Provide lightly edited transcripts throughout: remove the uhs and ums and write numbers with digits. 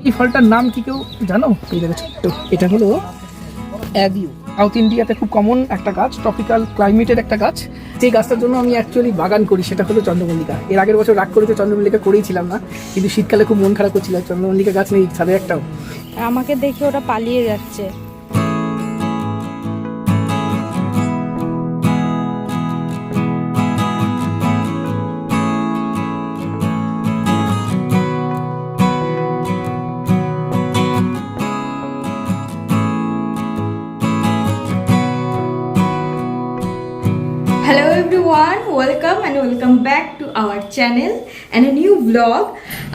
এই ফলটার নাম কি কেউ জানো? এই দেখো ছোট্ট, এটা হলো অ্যাভিউ। সাউথ ইন্ডিয়াতে খুব কমন একটা গাছ, ট্রপিক্যাল ক্লাইমেটের একটা গাছ। যে গাছটার জন্য আমি অ্যাকচুয়ালি বাগান করি সেটা হলো চন্দ্রমল্লিকা। এর আগের বছর রাগ করে তো চন্দ্রমল্লিকা করেইছিলাম না, কিন্তু শীতকালে খুব মন খারাপ করছিল, চন্দ্রমল্লিকা গাছ নেই ছাদে একটাও। আমাকে দেখে ওটা পালিয়ে যাচ্ছে। Hello everyone, welcome and welcome back to our channel and a new vlog.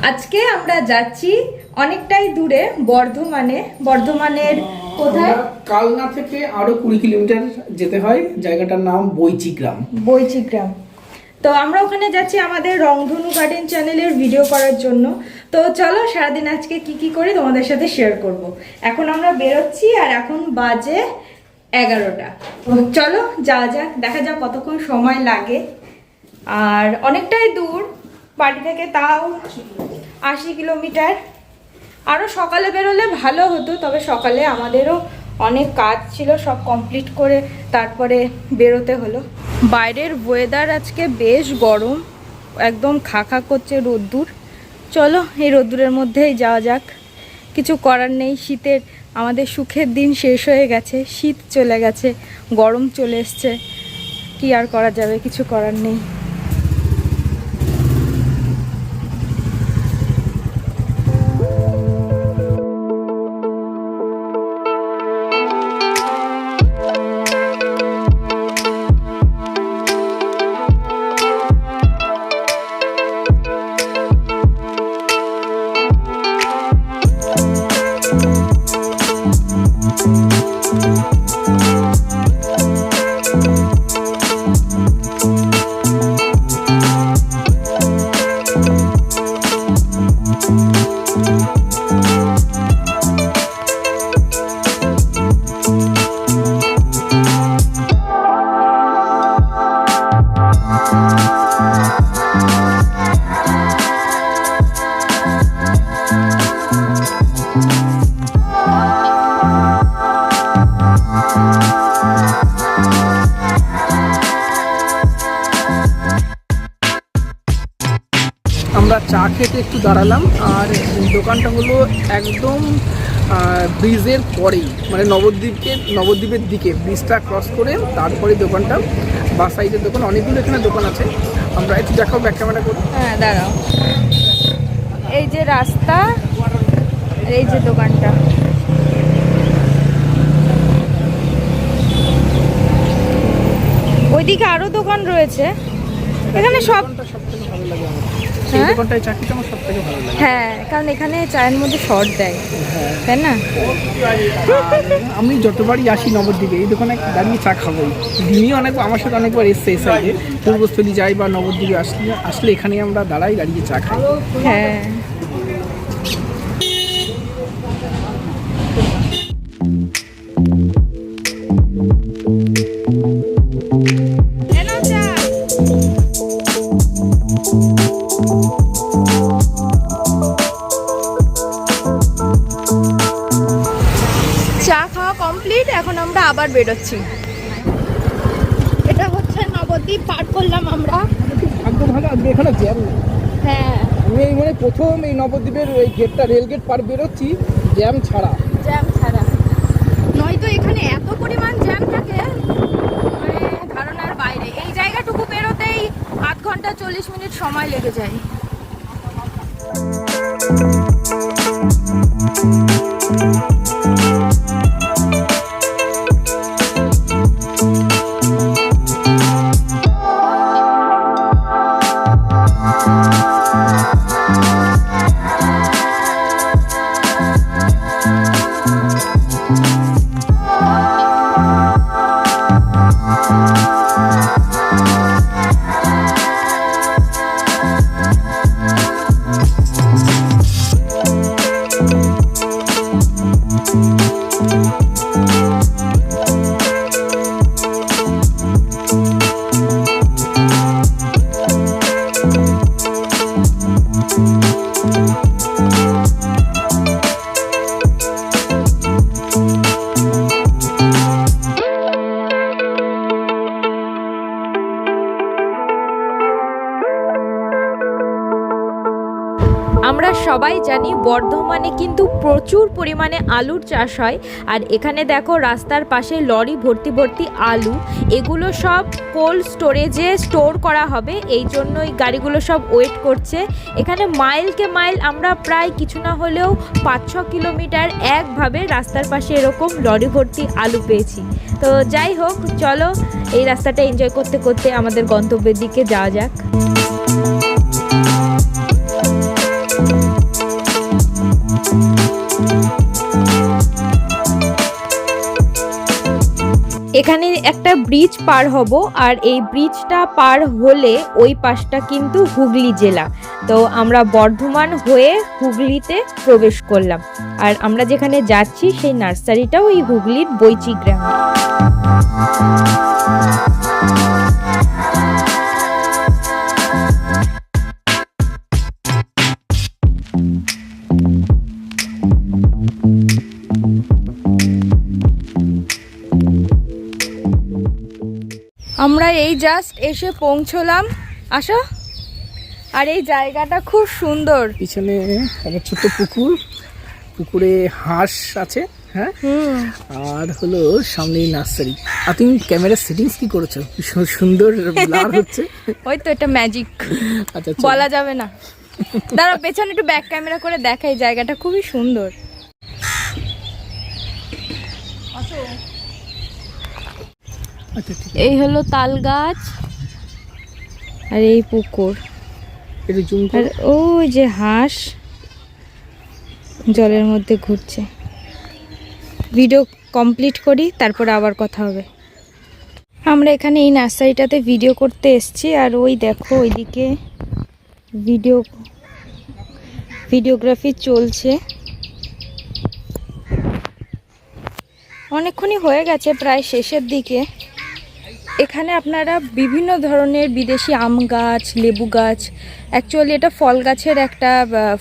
আজকে আমরা যাচ্ছি অনেকটাই দূরে, বর্ধমানের কোথায়? কালনা থেকে আরো 20 কিলোমিটার যেতে হয়। জায়গাটার নাম বৈচিগ্রাম। তো আমরা ওখানে যাচ্ছি আমাদের রংধনু গার্ডেন চ্যানেলের ভিডিও করার জন্য। তো চলো সারাদিন আজকে কি করি তোমাদের সাথে শেয়ার করব। এখন আমরা বেরোচ্ছি আর এখন বাজে 11টা। চলো যাওয়া যাক, দেখা যাক কতক্ষণ সময় লাগে। আর অনেকটাই দূর বাড়ি থেকে, তাও 80 কিলোমিটার। আরও সকালে বেরোলে ভালো হতো, তবে সকালে আমাদেরও অনেক কাজ ছিল, সব কমপ্লিট করে তারপরে বেরোতে হলো। বাইরের ওয়েদার আজকে বেশ গরম, একদম খা করছে রোদ্দুর। চলো এই রোদ্দুরের মধ্যেই যাওয়া যাক। কিছু করার নেই, শীতের আমাদের সুখের দিন শেষ হয়ে গেছে, শীত চলে গেছে, গরম চলে এসছে। কি আর করা যাবে, কিছু করার নেই। আমরা চা খেতে একটু দাঁড়ালাম, আর দোকানটা হলো একদম ব্রিজের পরেই, মানে নবদ্বীপের দিকে ব্রিজটা ক্রস করে তারপরে দোকানটা, বা সাইডের দোকান, অনেকগুলো এখানে দোকান আছে। আমরা একটু দেখাও, ব্যাক ক্যামেরা করি। হ্যাঁ দাঁড়াও, এই যে রাস্তা, এই যে দোকানটা। ওইদিকে আরো দোকান রয়েছে, এখানে সব ভালো লাগে আমার এই দোকানটায় চা খেতে আমার সবথেকে ভালো লাগে। হ্যাঁ, কারণ এখানে চায়ের মধ্যে শর্ট দেয়, তাই না? আমি যতবারই আসি নবদ্বীপে এই দোকানে দাঁড়িয়ে চা খাবোই। দিনই আমার সাথে অনেকবার এসছে এই সাইডে, পূর্বস্থলী যাই বা নবদ্বীপে আসলে এখানে আমরা দাঁড়িয়ে চা খাই। হ্যাঁ, চা খাওয়া কমপ্লিট, এখন আমরা আবার বেরোচ্ছি। এটা হচ্ছে নবদ্বীপ, পার করলাম আমরা। একদম ভালো, আজকে এখানে জ্যাম নেই। হ্যাঁ, আমি মানে প্রথম এই নবদ্বীপের এই গেটটা, রেল গেট পার বেরোচ্ছি জ্যাম ছাড়া। নয়তো এখানে এত পরিমাণ জ্যাম থাকে, মানে ধারণার বাইরে। এই জায়গাটুকু বেরোতেই আধ ঘন্টা 40 মিনিট সময় লেগে যায়। Thank you. জানি বর্ধমানে কিন্তু প্রচুর পরিমাণে আলুর চাষ হয়। আর এখানে দেখো রাস্তার পাশে লরি ভর্তি ভর্তি আলু, এগুলো সব কোল্ড স্টোরেজে স্টোর করা হবে, এই জন্যই গাড়িগুলো সব ওয়েট করছে। এখানে মাইলকে মাইল আমরা প্রায় কিছু না হলেও 5-6 কিলোমিটার একভাবে রাস্তার পাশে এরকম লরি ভর্তি আলু পেয়েছি। তো যাই হোক, চলো এই রাস্তাটা এনজয় করতে করতে আমাদের গন্তব্যের দিকে যাওয়া যাক। এখানে একটা ব্রিজ পার হব, আর এই ব্রিজটা পার হলে ওই পাশটা কিন্তু হুগলি জেলা। তো আমরা বর্ধমান হয়ে হুগলিতে প্রবেশ করলাম, আর আমরা যেখানে যাচ্ছি সেই নার্সারিটাও এই হুগলির বৈচি গ্রামে। আমরা এই জাস্ট এসে পৌঁছলাম, আসো। আর এই জায়গাটা খুব সুন্দর, পিছনে একটা ছোট্ট পুকুর, পুকুরে হাঁস আছে, হ্যাঁ, আর হলো সামনে নার্সারি। আর তুমি ক্যামেরার সেটিংস কি করেছো? ভীষণ সুন্দর ব্লার হচ্ছে। ওই তো এটা ম্যাজিক, আচ্ছা বলা যাবে না। দাঁড়া, পেছনে একটু ব্যাক ক্যামেরা করে দেখাই, জায়গাটা খুবই সুন্দর। এই হলো তাল গাছ আর এই পুকুর, আর ওই যে হাঁস জলের মধ্যে ঘুরছে। ভিডিও কমপ্লিট করি, তারপরে আবার কথা হবে। আমরা এখানে এই নার্সারিটাতে ভিডিও করতে এসেছি, আর ওই দেখো ওইদিকে ভিডিওগ্রাফি চলছে। অনেকক্ষণই হয়ে গেছে, প্রায় শেষের দিকে। এখানে আপনারা বিভিন্ন ধরনের বিদেশি আম গাছ, লেবু গাছ, অ্যাকচুয়ালি এটা ফল গাছের একটা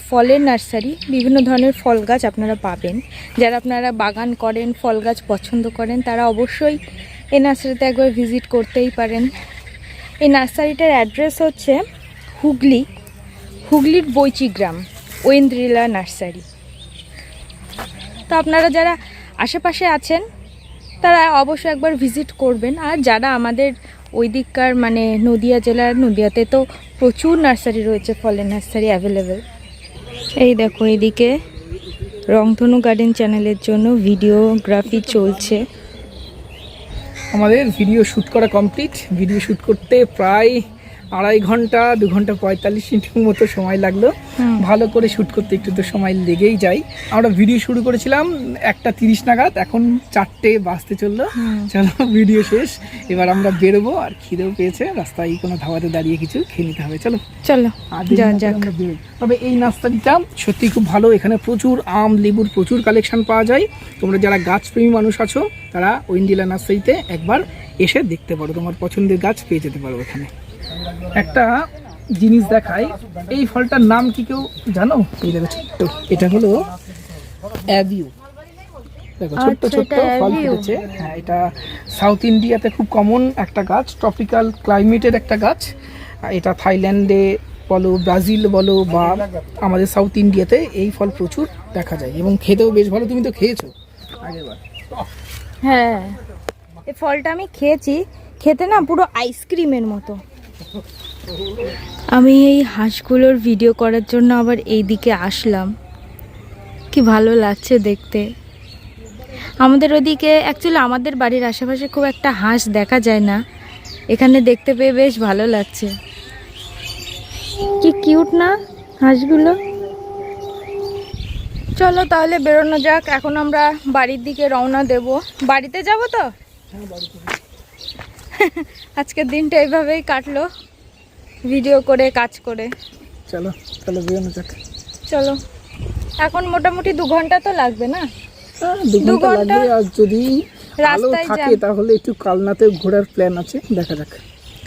ফলের নার্সারি, বিভিন্ন ধরনের ফল গাছ আপনারা পাবেন। যারা আপনারা বাগান করেন, ফল গাছ পছন্দ করেন, তারা অবশ্যই এই নার্সারিতে একবার ভিজিট করতেই পারেন। এই নার্সারিটার অ্যাড্রেস হচ্ছে হুগলির বৈচি গ্রাম, ঐন্দ্রিলা নার্সারি। তো আপনারা যারা আশেপাশে আছেন তারা অবশ্যই একবার ভিজিট করবেন। আর যারা আমাদের ওই দিককার, মানে নদিয়া জেলার, নদিয়াতে তো প্রচুর নার্সারি রয়েছে, ফলের নার্সারি অ্যাভেলেবেল। এই দেখো এদিকে রংধনু গার্ডেন চ্যানেলের জন্য ভিডিওগ্রাফি চলছে। আমাদের ভিডিও শ্যুট করা কমপ্লিট। ভিডিও শ্যুট করতে প্রায় 2.5 ঘন্টা 2 ঘন্টা 45 মিনিটের মতো সময় লাগলো। ভালো করে শ্যুট করতে একটু তো সময় লেগেই যায়। আমরা ভিডিও শুরু করেছিলাম 1:30 নাগাদ, এখন 4টে বাজতে চললো। চলো ভিডিও শেষ, এবার আমরা বেরোবো। আর খিদেও পেয়েছে, রাস্তায় কোনো ধাবাতে দাঁড়িয়ে কিছু খেয়ে নিতে হবে। চলো তবে এই নার্সারিটা সত্যি খুব ভালো। এখানে প্রচুর আম, লেবুর প্রচুর কালেকশন পাওয়া যায়। তোমরা যারা গাছপ্রেমী মানুষ আছো তারা ঐন্দ্রিলা নার্সারিতে একবার এসে দেখতে পারো, তোমার পছন্দের গাছ পেয়ে যেতে পারো এখানে। একটা জিনিস দেখাই, এই ফলটার নাম কি কেউ জানো? এই দেখো ছোট্ট, এটা হলো অ্যাভিউ। দেখো ছোট্ট ছোট্ট ফল ফুটেছে। হ্যাঁ, এটা সাউথ ইন্ডিয়াতে খুব কমন একটা গাছ, ট্রপিক্যাল ক্লাইমেটের একটা গাছ। এটা থাইল্যান্ডে বলো, ব্রাজিল বলো, বা আমাদের সাউথ ইন্ডিয়াতে এই ফল প্রচুর দেখা যায় এবং খেতেও বেশ ভালো। তুমি তো খেয়েছো আগেরবার? হ্যাঁ, এই ফলটা আমি খেয়েছি, খেতে না পুরো আইসক্রিমের মতো। আমি এই হাঁসগুলোর ভিডিও করার জন্য আবার এই দিকে আসলাম, কি ভালো লাগছে দেখতে। আমাদের ওদিকে অ্যাকচুয়ালি আমাদের বাড়ির আশেপাশে খুব একটা হাঁস দেখা যায় না, এখানে দেখতে পেয়ে বেশ ভালো লাগছে। কি কিউট না হাঁসগুলো। চলো তাহলে বেরোনো যাক, এখন আমরা বাড়ির দিকে রওনা দেব। বাড়িতে যাব তো? আজকের দিনটা এইভাবেই কাটলো, ভিডিও করে, কাজ করে। চলো তাহলে বেরোনো যাক। চলো, এখন মোটামুটি 2 ঘন্টা তো লাগবে না? 2 ঘন্টা লাগবে। আর যদি রাস্তায় থাকে তাহলে একটু কালনাতে ঘোরার প্ল্যান আছে, দেখা যাক।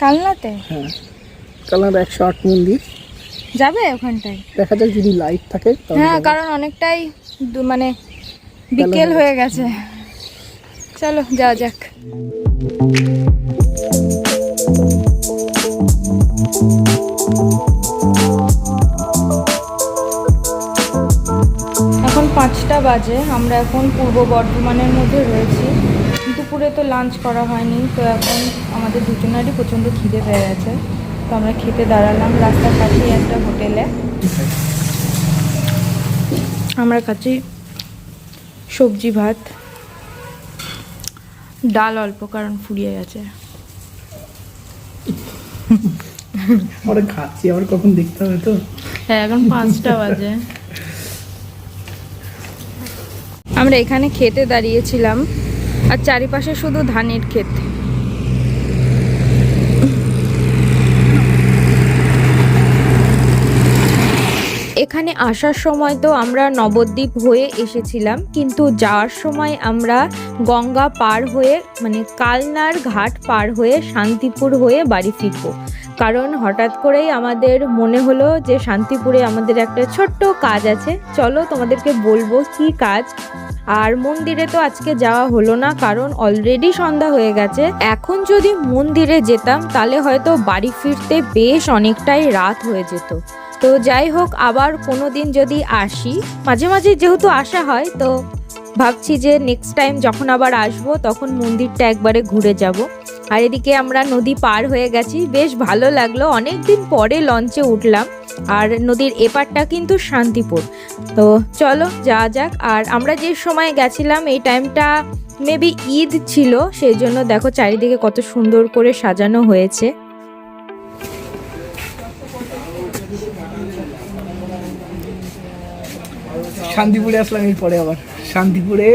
কালনাতে? হ্যাঁ, কালনার 108 মন্দির যাবে ওখানটায়, দেখা যাক যদি লাইট থাকে। হ্যাঁ, কারণ অনেকটাই মানে বিকেল হয়ে গেছে। চলো যাওয়া যাক। 5টা বাজে, আমরা এখন পূর্ব বর্ধমানের মধ্যে রয়েছি। দুপুরে তো লাঞ্চ করা হয়নি, তো এখন আমাদের দুজনেরই প্রচণ্ড খিদে পেয়ে গেছে। তো আমরা খেতে দাঁড়ালাম রাস্তার কাছেই একটা হোটেলে। আমরা খাচ্ছি সবজি ভাত, ডাল অল্প কারণ ফুরিয়ে গেছে। ওরা খাচ্ছি, আবার কখন দেখতে হবে তো। হ্যাঁ, এখন 5টা বাজে। আমরা এখানে খেতে দাঁড়িয়েছিলাম, আর চারিপাশে শুধু ধানের ক্ষেত। এখানে আসার সময় তো আমরা নবদ্বীপ হয়ে এসেছিলাম, কিন্তু যাওয়ার সময় আমরা গঙ্গা পার হয়ে মানে কালনার ঘাট পার হয়ে শান্তিপুর হয়ে বাড়ি ফিরবো। কারণ হঠাৎ করেই আমাদের মনে হলো যে শান্তিপুরে আমাদের একটা ছোট্ট কাজ আছে, চলো তোমাদেরকে বলবো কি কাজ। আর মন্দিরে তো আজকে যাওয়া হলো না, কারণ অলরেডি সন্ধ্যা হয়ে গেছে। এখন যদি মন্দিরে যেতাম তাহলে হয়তো বাড়ি ফিরতে বেশ অনেকটাই রাত হয়ে যেত। তো যাই হোক, আবার কোনো দিন যদি আসি, মাঝে মাঝে যেহেতু আসা হয়, তো ভাবছি যে নেক্সট টাইম যখন আবার আসবো তখন মন্দিরটা একবারে ঘুরে যাব। আর এদিকে আমরা নদী পার হয়ে গেছি, বেশ ভালো লাগলো, অনেক দিন পরে লঞ্চে উঠলাম। আর নদীর এপারটা কিন্তু শান্তিপুর। তো চলো যাওয়া যাক। আর আমরা যে সময় গেছিলাম এই টাইমটা মেবি ঈদ ছিল, সেই জন্য দেখো চারিদিকে কত সুন্দর করে সাজানো হয়েছে। শান্তিপুরে আসলাম এরপরে আবার। শান্তিপুরে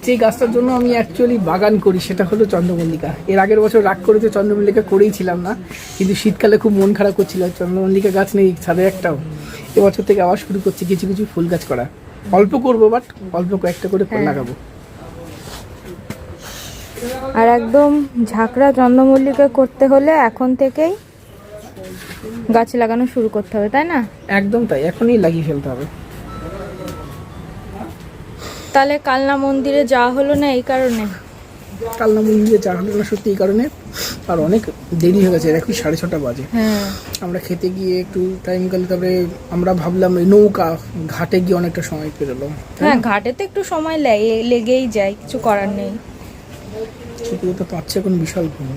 যে গাছটার জন্য আমি অ্যাকচুয়ালি বাগান করি সেটা হলো চন্দ্রমল্লিকা। এর আগের বছর রাগ করে তো চন্দ্রমল্লিকা করেই ছিলাম না, কিন্তু শীতকালে খুব মন খারাপ করছিল, চন্দ্রমল্লিকা গাছ নেই ছাদে একটাও। এবছর থেকে আবার শুরু করছি কিছু কিছু ফুল গাছ করা। অল্প করবো, বাট অল্প কয়েকটা করে ফুল লাগাবো। আর একদম ঝাঁকড়া চন্দ্রমল্লিকা করতে হলে এখন থেকেই গাছ লাগানো শুরু করতে হবে, তাই না? একদম তাই, এখনই লাগিয়ে ফেলতে হবে। তাহলে কালনা মন্দিরে যাওয়া হলো না এই কারণে? কালনা মন্দিরে যাওয়া হলো না সত্যি এই কারণে, আর অনেক দেরি হয়ে গেছে, এখন 6:30 বাজে। হ্যাঁ, আমরা খেতে গিয়ে একটু টাইম গেল, তারপরে আমরা ভাবলাম ওই নৌকা ঘাটে গিয়ে অনেকটা সময় পেরোলো। হ্যাঁ, ঘাটে তো একটু সময় লেগেই যায়, কিছু করার নেই। সেগুলো তো পাচ্ছে এখন বিশাল ঘুম,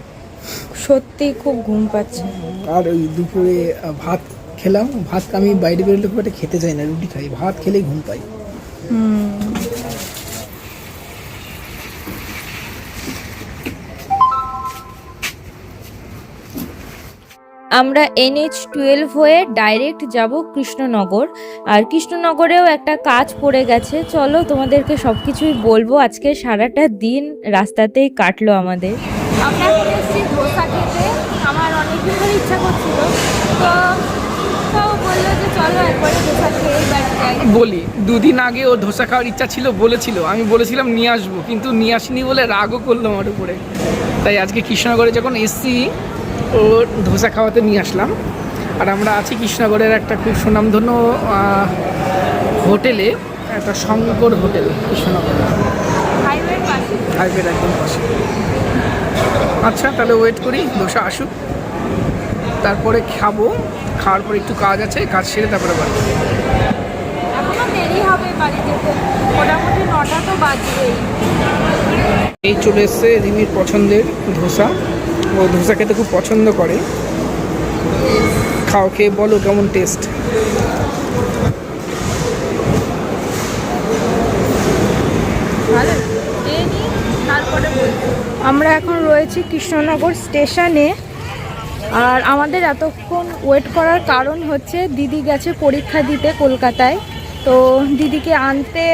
সত্যি খুব ঘুম পাচ্ছে। আর ওই দুপুরে ভাত খেলাম, ভাত আমি বাইরে বেরোলে খুব একটা খেতে চাই না, রুটি খাই, ভাত খেলেই ঘুম পাই। আমরা NH-12 হয়ে ডাইরেক্ট যাব কৃষ্ণনগর। আর কৃষ্ণনগরেও একটা কাজ পড়ে গেছে, চলো তোমাদেরকে সব কিছুই বলবো। আজকে সারাটা দিন রাস্তাতেই কাটলো আমাদের। আমরা এসেছি ধোসা খেতে, আমার অনেকদিন ধরে ইচ্ছা করছিল, তো বললো যে চলো একবারে ধোসা খেয়েই বাড়ি যাই। বলি, দুদিন আগে ও ধোসা খাওয়ার ইচ্ছা ছিল, বলেছিল, আমি বলেছিলাম নিয়ে আসবো, কিন্তু নিয়ে আসিনি বলে রাগও করলো আমার উপরে। তাই আজকে কৃষ্ণনগরে যখন এসছি ও ধোসা খাওয়াতে নিয়ে আসলাম। আর আমরা আছি কৃষ্ণনগরের একটা খুব সুনামধন্য হোটেলে, একটা শঙ্কর হোটেল, কৃষ্ণনগর হাইওয়ের একদম পাশে। আচ্ছা, তাহলে ওয়েট করি ধোসা আসুক, তারপরে খাবো। খাওয়ার পর একটু কাজ আছে, কাজ সেরে তারপরে বাড়ি। এখনো দেরি হবে বাড়ি যেতে, মোটামুটি 9টা তো বাজবেই। এই চলে এসছে রিমির পছন্দের ধোসা, ও ধোসা খেতে খুব পছন্দ করে। খাও, খেয়ে বলো কেমন টেস্ট। আমরা এখন রয়েছি কৃষ্ণনগর স্টেশনে। আর আমাদের এতক্ষণ ওয়েট করার কারণ হচ্ছে দিদি গেছে পরীক্ষা দিতে কলকাতায়, তো দিদিকে আনতে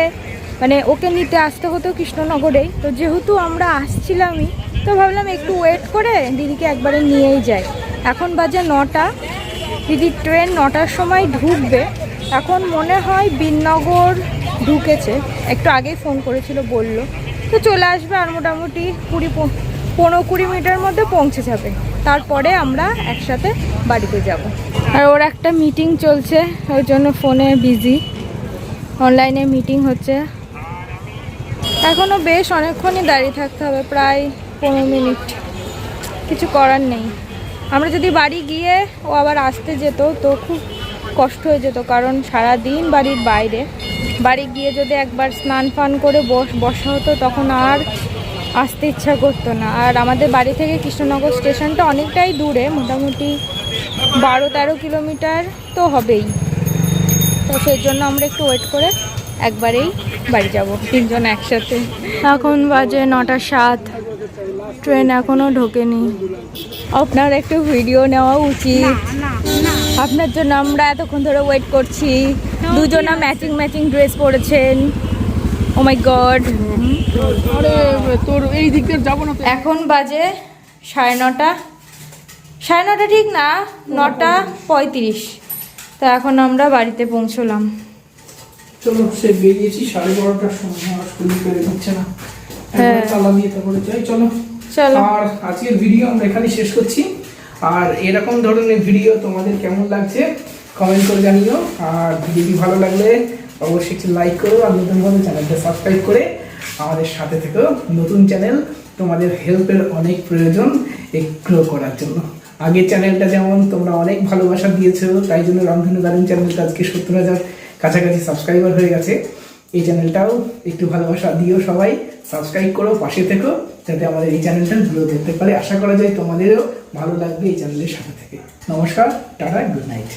মানে ওকে নিতে আসতে হতো কৃষ্ণনগরেই। তো যেহেতু আমরা আসছিলামই, তো ভাবলাম একটু ওয়েট করে দিদিকে একবারে নিয়েই যাই। এখন বাজে 9টা, দিদির ট্রেন 9টার সময় ঢুকবে। এখন মনে হয় বিননগর ঢুকেছে, একটু আগেই ফোন করেছিল, বলল তো চলে আসবে আর মোটামুটি 15-20 মিনিটের মধ্যে পৌঁছে যাবে। তারপরে আমরা একসাথে বাড়িতে যাব। আর ওর একটা মিটিং চলছে, ওই জন্য ফোনে বিজি, অনলাইনে মিটিং হচ্ছে। এখনও বেশ অনেকক্ষণই দাঁড়িয়ে থাকতে হবে, প্রায় 15 মিনিট। কিছু করার নেই, আমরা যদি বাড়ি গিয়ে ও আবার আসতে যেত তো খুব কষ্ট হয়ে যেত, কারণ সারা দিন বাড়ির বাইরে, বাড়ি গিয়ে যদি একবার স্নান ফান করে বসা হতো তখন আর আসতে ইচ্ছা করতো না। আর আমাদের বাড়ি থেকে কৃষ্ণনগর স্টেশনটা অনেকটাই দূরে, মোটামুটি 12-13 কিলোমিটার তো হবেই। তো সেই জন্য আমরা একটু ওয়েট করে একবারেই বাড়ি যাব 3 জন একসাথে। এখন বাজে 9:07, ট্রেন এখনও ঢোকেনি। আপনার একটু ভিডিও নেওয়া উচিত, আপনার জন্য আমরা এতক্ষণ ধরে ওয়েট করছি। দুজনা ম্যাচিং ড্রেস পরেছেন। ও মাই গড। আরে তোর এই দিক দিয়ে যাবো না তো। এখন বাজে 9:30, 9:30 ঠিক না, 9:35। তা এখন আমরা বাড়িতে পৌঁছলাম। চলো, সে বেরিয়েছি 12:30টার সময়, আমার শরীর পেরে যাচ্ছে না, হ্যাঁ। তালা দিয়ে তারপরে যাই। চলো। চলো। আর আজকের ভিডিও আমরা এখানে শেষ করছি। আর এরকম ধরনের ভিডিও তোমাদের কেমন লাগছে কমেন্ট করে জানিও। আর ভিডিওটি ভালো লাগলে অবশ্যই একটু লাইক করো, আর নতুনভাবে চ্যানেলটা সাবস্ক্রাইব করে আমাদের সাথে থেকো। নতুন চ্যানেল, তোমাদের হেল্পের অনেক প্রয়োজন এই গ্রো করার জন্য। আগের চ্যানেলটা যেমন তোমরা অনেক ভালোবাসা দিয়েছো, তাই জন্য রংধনু গার্ডেন চ্যানেলটা আজকে 70,000 কাছাকাছি সাবস্ক্রাইবার হয়ে গেছে। এই চ্যানেলটাও একটু ভালোবাসা দিও, সবাই সাবস্ক্রাইব করো, পাশে থেকো, যাতে আমাদের এই চ্যানেলটা গ্রো করতে পারে। আশা করা যায় তোমাদেরও ভালো লাগবে এই চ্যানেলের সাথে থেকে। নমস্কার, টাটা, গুড নাইট।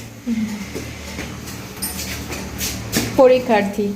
পরীক্ষার্থী।